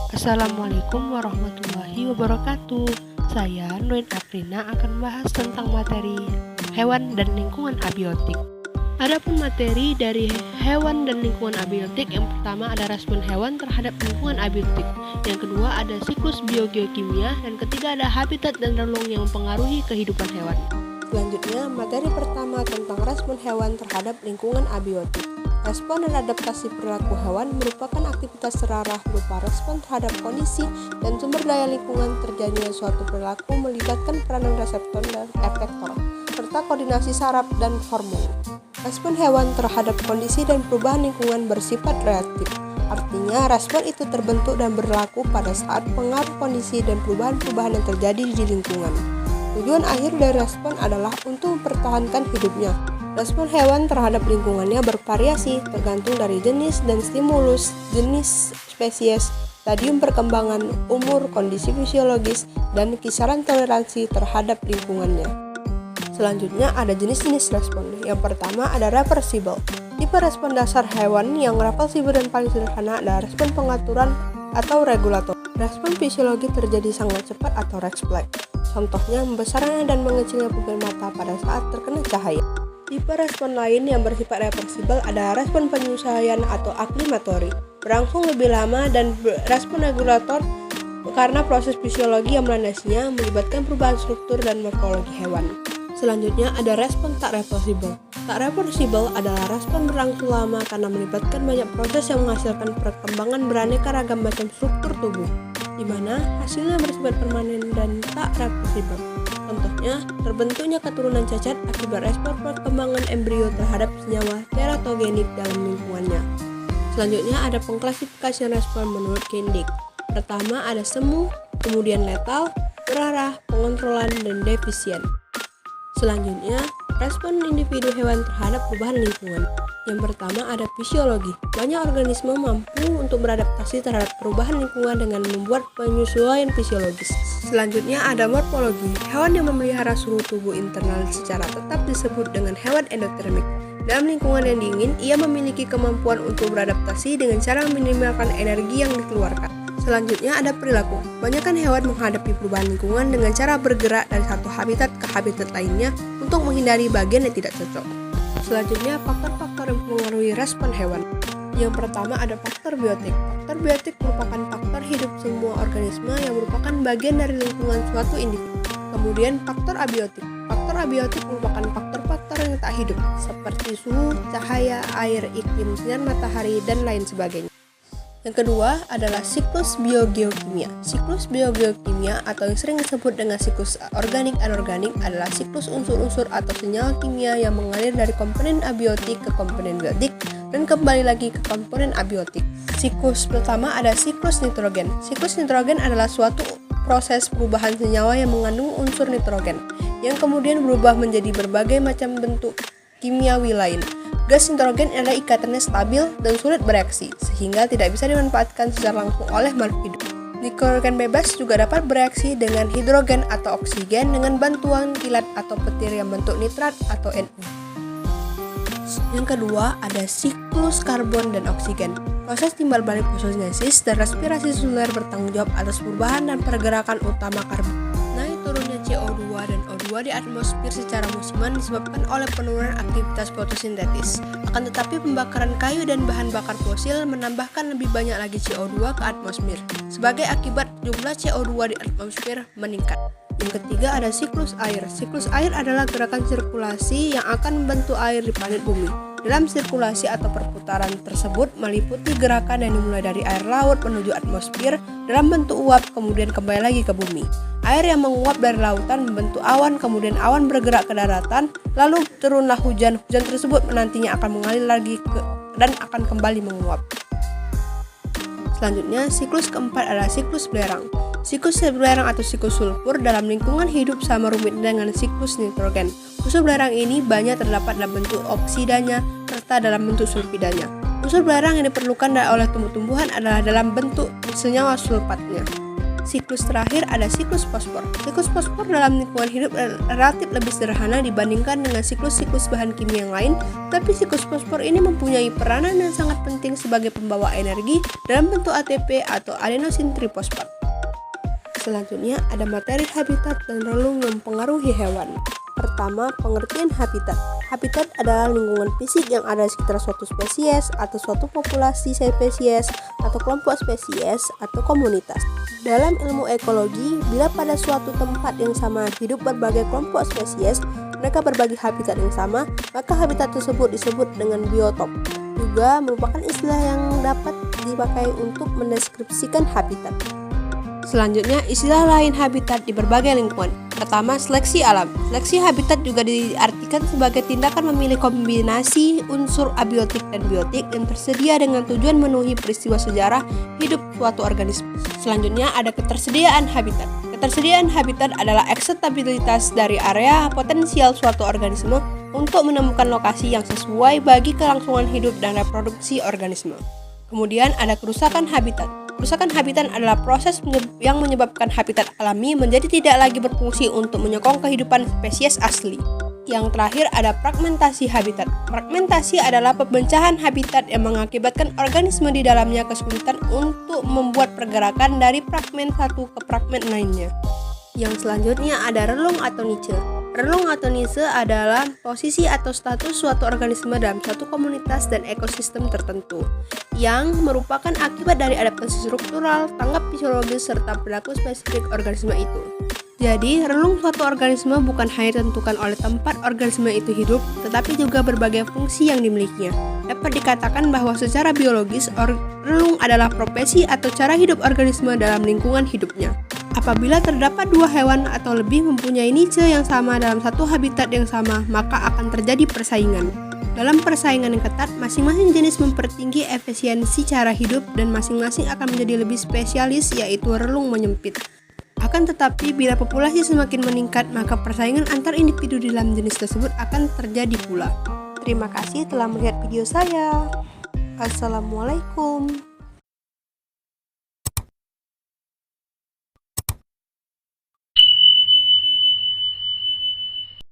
Assalamualaikum warahmatullahi wabarakatuh. Saya Nuin Aprina akan membahas tentang materi hewan dan lingkungan abiotik. Adapun materi dari hewan dan lingkungan abiotik, yang pertama ada respon hewan terhadap lingkungan abiotik, yang kedua ada siklus biogeokimia, dan ketiga ada habitat dan relung yang mempengaruhi kehidupan hewan. Selanjutnya, materi pertama tentang respon hewan terhadap lingkungan abiotik. Respon dan adaptasi perilaku hewan merupakan aktivitas terarah berupa respon terhadap kondisi dan sumber daya lingkungan. Terjadinya suatu perilaku melibatkan peranan reseptor dan efektor, serta koordinasi saraf dan hormon. Respon hewan terhadap kondisi dan perubahan lingkungan bersifat reaktif. Artinya, respon itu terbentuk dan berlaku pada saat pengaruh kondisi dan perubahan-perubahan yang terjadi di lingkungan. Tujuan akhir dari respon adalah untuk mempertahankan hidupnya. Respon hewan terhadap lingkungannya bervariasi tergantung dari jenis dan stimulus, jenis spesies, stadium perkembangan, umur, kondisi fisiologis, dan kisaran toleransi terhadap lingkungannya. Selanjutnya ada jenis-jenis respon. Yang pertama ada reversible. Tipe respon dasar hewan yang reversible dan paling sederhana adalah respon pengaturan atau regulator. Respon fisiologi terjadi sangat cepat atau refleks. Contohnya membesarnya dan mengecilnya pupil mata pada saat terkena cahaya. Tipe respon lain yang bersifat reversibel adalah respon penyesuaian atau aklimatori, berlangsung lebih lama, dan respon regulator karena proses fisiologi yang melandasinya melibatkan perubahan struktur dan morfologi hewan. Selanjutnya ada respon tak reversibel. Tak reversibel adalah respon berlangsung lama karena melibatkan banyak proses yang menghasilkan perkembangan beraneka ragam macam struktur tubuh, di mana hasilnya bersifat permanen dan tak reversibel. Contohnya, terbentuknya keturunan cacat akibat respon perkembangan embrio terhadap senyawa teratogenik dalam lingkungannya. Selanjutnya ada pengklasifikasian respon menurut Kindig. Pertama ada semu, kemudian letal, berarah, pengontrolan, dan defisien. Selanjutnya, respon individu hewan terhadap perubahan lingkungan. Yang pertama ada fisiologi. Banyak organisme mampu untuk beradaptasi terhadap perubahan lingkungan dengan membuat penyesuaian fisiologis. Selanjutnya ada morfologi. Hewan yang memelihara suhu tubuh internal secara tetap disebut dengan hewan endotermik. Dalam lingkungan yang dingin, ia memiliki kemampuan untuk beradaptasi dengan cara meminimalkan energi yang dikeluarkan. Selanjutnya ada perilaku. Banyakkan hewan menghadapi perubahan lingkungan dengan cara bergerak dari satu habitat ke habitat lainnya untuk menghindari bagian yang tidak cocok. Selanjutnya, faktor-faktor yang mempengaruhi respon hewan. Yang pertama ada faktor biotik. Faktor biotik merupakan faktor hidup semua organisme yang merupakan bagian dari lingkungan suatu individu. Kemudian faktor abiotik. Faktor abiotik merupakan faktor-faktor yang tak hidup, seperti suhu, cahaya, air, iklim, sinar matahari, dan lain sebagainya. Yang kedua adalah siklus biogeokimia. Siklus biogeokimia atau yang sering disebut dengan siklus organik-anorganik adalah siklus unsur-unsur atau senyawa kimia yang mengalir dari komponen abiotik ke komponen biotik dan kembali lagi ke komponen abiotik. Siklus pertama ada siklus nitrogen. Siklus nitrogen adalah suatu proses perubahan senyawa yang mengandung unsur nitrogen yang kemudian berubah menjadi berbagai macam bentuk kimiawi lain. Gas nitrogen adalah ikatannya stabil dan sulit bereaksi, sehingga tidak bisa dimanfaatkan secara langsung oleh makhluk hidup. Nitrogen bebas juga dapat bereaksi dengan hidrogen atau oksigen dengan bantuan kilat atau petir yang bentuk nitrat atau NO. Yang kedua ada siklus karbon dan oksigen. Proses timbal balik fotosintesis dan respirasi seluler bertanggung jawab atas perubahan dan pergerakan utama karbon. Naik turunnya CO2 dan O2 di atmosfer secara musiman disebabkan oleh penurunan aktivitas fotosintetis. Akan tetapi pembakaran kayu dan bahan bakar fosil menambahkan lebih banyak lagi CO2 ke atmosfer. Sebagai akibat, jumlah CO2 di atmosfer meningkat. Yang ketiga ada siklus air. Siklus air adalah gerakan sirkulasi yang akan membentuk air di planet bumi. Dalam sirkulasi atau perputaran tersebut meliputi gerakan yang dimulai dari air laut menuju atmosfer dalam bentuk uap kemudian kembali lagi ke bumi. Air yang menguap dari lautan membentuk awan, kemudian awan bergerak ke daratan, lalu turunlah hujan. Hujan tersebut nantinya akan mengalir lagi dan akan kembali menguap. Selanjutnya, siklus keempat adalah siklus belerang. Siklus belerang atau siklus sulfur dalam lingkungan hidup sama rumitnya dengan siklus nitrogen. Unsur belerang ini banyak terdapat dalam bentuk oksidanya serta dalam bentuk sulfidanya. Unsur belerang yang diperlukan oleh tumbuh-tumbuhan adalah dalam bentuk senyawa sulfatnya. Siklus terakhir ada siklus fosfor. Siklus fosfor dalam lingkungan hidup relatif lebih sederhana dibandingkan dengan siklus-siklus bahan kimia yang lain, tapi siklus fosfor ini mempunyai peranan yang sangat penting sebagai pembawa energi dalam bentuk ATP atau adenosin trifosfat. Selanjutnya ada materi habitat dan relung yang mempengaruhi hewan. Pertama, pengertian habitat. Habitat adalah lingkungan fisik yang ada di sekitar suatu spesies atau suatu populasi spesies atau kelompok spesies atau komunitas. Dalam ilmu ekologi, bila pada suatu tempat yang sama hidup berbagai kelompok spesies, mereka berbagi habitat yang sama, maka habitat tersebut disebut dengan biotop. Juga merupakan istilah yang dapat dipakai untuk mendeskripsikan habitat. Selanjutnya, istilah lain habitat di berbagai lingkungan. Pertama, seleksi alam. Seleksi habitat juga diartikan sebagai tindakan memilih kombinasi unsur abiotik dan biotik yang tersedia dengan tujuan memenuhi peristiwa sejarah hidup suatu organisme. Selanjutnya, ada ketersediaan habitat. Ketersediaan habitat adalah akseptabilitas dari area potensial suatu organisme untuk menemukan lokasi yang sesuai bagi kelangsungan hidup dan reproduksi organisme. Kemudian ada kerusakan habitat. Kerusakan habitat adalah proses yang menyebabkan habitat alami menjadi tidak lagi berfungsi untuk menyokong kehidupan spesies asli. Yang terakhir ada fragmentasi habitat. Fragmentasi adalah pemecahan habitat yang mengakibatkan organisme di dalamnya kesulitan untuk membuat pergerakan dari fragmen satu ke fragmen lainnya. Yang selanjutnya ada relung atau niche. Relung atau niche adalah posisi atau status suatu organisme dalam suatu komunitas dan ekosistem tertentu yang merupakan akibat dari adaptasi struktural, tanggap fisiologis, serta perilaku spesifik organisme itu. Jadi, relung suatu organisme bukan hanya ditentukan oleh tempat organisme itu hidup, tetapi juga berbagai fungsi yang dimilikinya. Dapat dikatakan bahwa secara biologis, relung adalah profesi atau cara hidup organisme dalam lingkungan hidupnya. Apabila terdapat dua hewan atau lebih mempunyai niche yang sama dalam satu habitat yang sama, maka akan terjadi persaingan. Dalam persaingan yang ketat, masing-masing jenis mempertinggi efisiensi cara hidup dan masing-masing akan menjadi lebih spesialis, yaitu relung menyempit. Akan tetapi, bila populasi semakin meningkat, maka persaingan antar individu di dalam jenis tersebut akan terjadi pula. Terima kasih telah melihat video saya. Assalamualaikum.